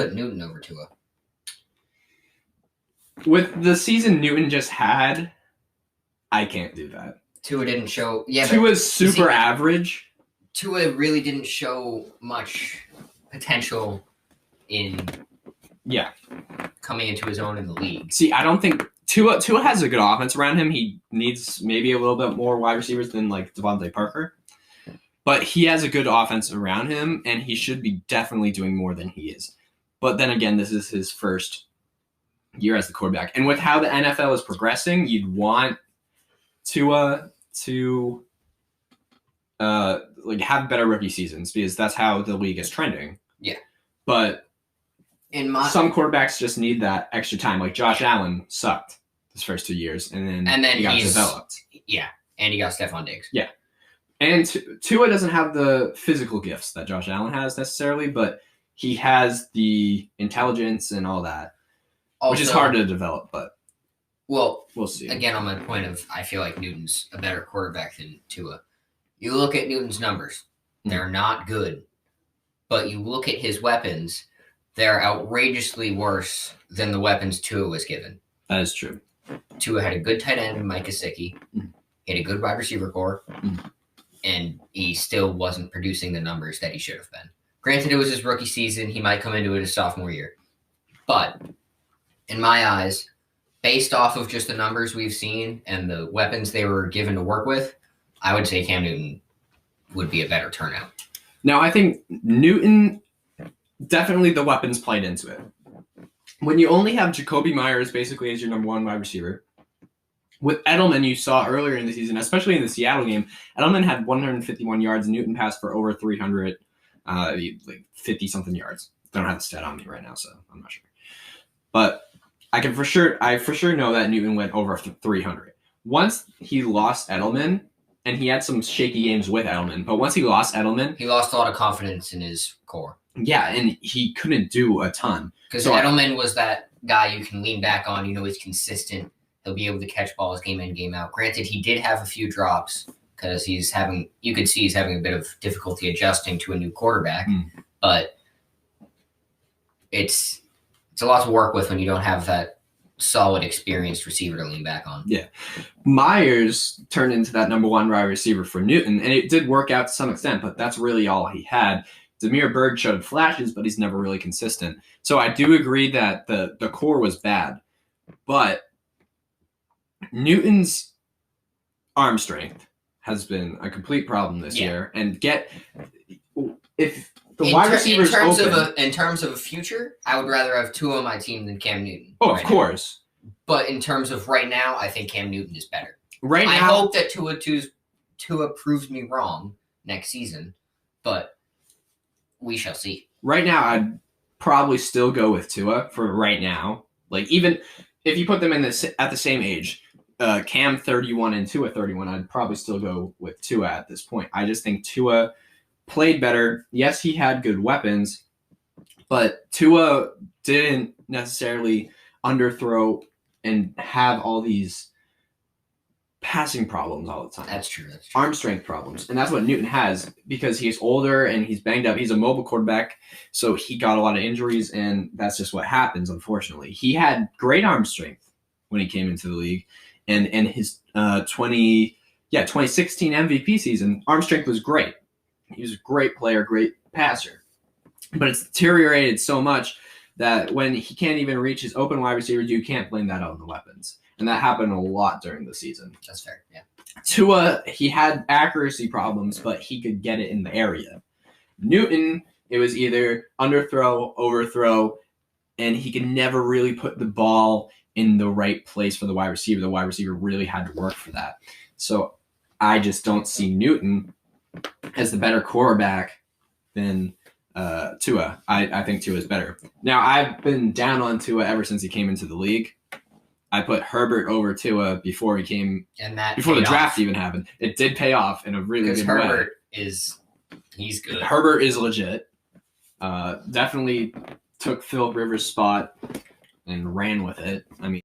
put Newton over Tua. With the season Newton just had, I can't do that. Tua didn't show. Yeah, Tua's super average. Tua really didn't show much potential in coming into his own in the league. See, I don't think Tua has a good offense around him. He needs maybe a little bit more wide receivers than like Devontae Parker. But he has a good offense around him, and he should be definitely doing more than he is. But then again, this is his first year as the quarterback. And with how the NFL is progressing, you'd want Tua to have better rookie seasons because that's how the league is trending. Yeah. But some quarterbacks just need that extra time. Like Josh Allen sucked his first 2 years, and then he got developed. Yeah, and he got Stephon Diggs. Yeah. And Tua doesn't have the physical gifts that Josh Allen has necessarily, but he has the intelligence and all that, also, which is hard to develop, but we'll see. Again, on my point of I feel like Newton's a better quarterback than Tua. You look at Newton's numbers. They're not good. But you look at his weapons, they're outrageously worse than the weapons Tua was given. That is true. Tua had a good tight end in Mike Gesicki. He had a good wide receiver core. And he still wasn't producing the numbers that he should have been. Granted, it was his rookie season. He might come into it his sophomore year. But in my eyes, based off of just the numbers we've seen and the weapons they were given to work with, I would say Cam Newton would be a better turnout. Now, I think Newton, definitely the weapons played into it. When you only have Jacoby Myers basically as your number one wide receiver, with Edelman, you saw earlier in the season, especially in the Seattle game, Edelman had 151 yards. Newton passed for over 300, 50-something yards. Don't have the stat on me right now, so I'm not sure. But I for sure know that Newton went over 300. Once he lost Edelman, and he had some shaky games with Edelman, but once he lost Edelman, he lost a lot of confidence in his core. Yeah, and he couldn't do a ton. Because Edelman was that guy you can lean back on. You know, he's consistent. He'll be able to catch balls game in, game out. Granted, he did have a few drops because you could see he's having a bit of difficulty adjusting to a new quarterback. But it's a lot to work with when you don't have that solid, experienced receiver to lean back on. Yeah. Myers turned into that number one wide receiver for Newton, and it did work out to some extent, but that's really all he had. Damiere Byrd showed flashes, but he's never really consistent. So I do agree that the core was bad, but Newton's arm strength has been a complete problem this year. And if the wide receivers in terms of a future, I would rather have Tua on my team than Cam Newton. Oh, of course. But in terms of right now, I think Cam Newton is better. Right now, I hope that Tua proves me wrong next season, but we shall see. Right now, I'd probably still go with Tua for right now. Like, even if you put them at the same age, Cam 31 and Tua 31, I'd probably still go with Tua at this point. I just think Tua played better. Yes, he had good weapons, but Tua didn't necessarily underthrow and have all these passing problems all the time. That's true. Arm strength problems. And that's what Newton has because he's older and he's banged up. He's a mobile quarterback, so he got a lot of injuries, and that's just what happens, unfortunately. He had great arm strength when he came into the league. And in his 2016 MVP season, arm strength was great. He was a great player, great passer. But it's deteriorated so much that when he can't even reach his open wide receivers, you can't blame that on the weapons. And that happened a lot during the season. That's fair, yeah. Tua, he had accuracy problems, but he could get it in the area. Newton, it was either underthrow, overthrow, and he could never really put the ball in the right place for the wide receiver. The wide receiver really had to work for that. So I just don't see Newton as the better quarterback than Tua. I think Tua is better. Now, I've been down on Tua ever since he came into the league. I put Herbert over Tua before he came, before the draft even happened. It did pay off in a really good way. Herbert he's good. Herbert is legit. Definitely took Philip Rivers' spot and ran with it. I mean,